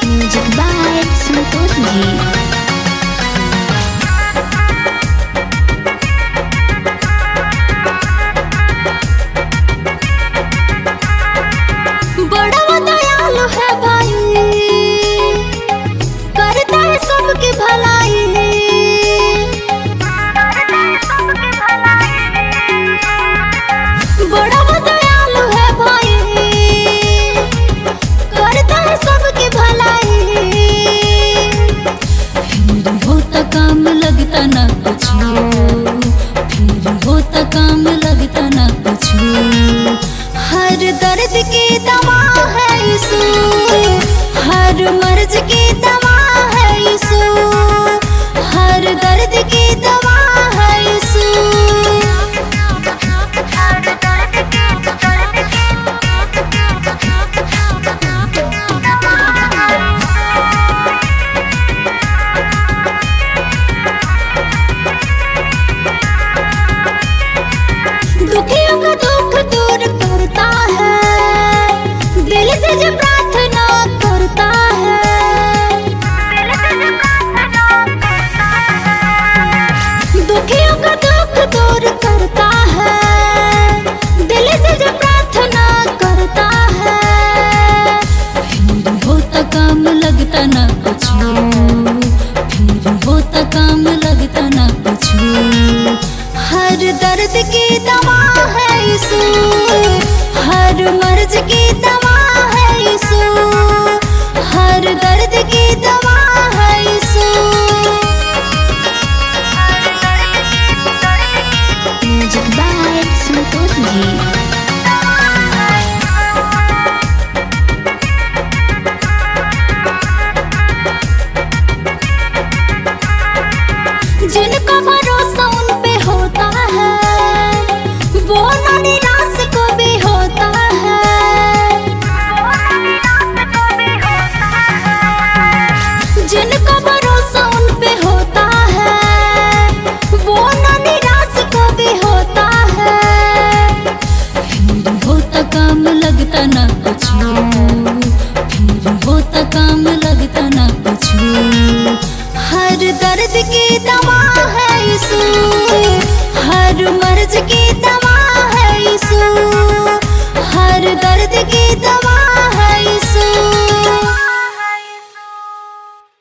Music by Santosh ji. बड़ा दयालु है भाई, करता है सबकी भलाई। बड़ा दयालु है भाई, करता है सबकी भलाई। फिर होता काम लगता ना कुछ, फिर होता काम लगता ना कुछ। हर दर्द की दवा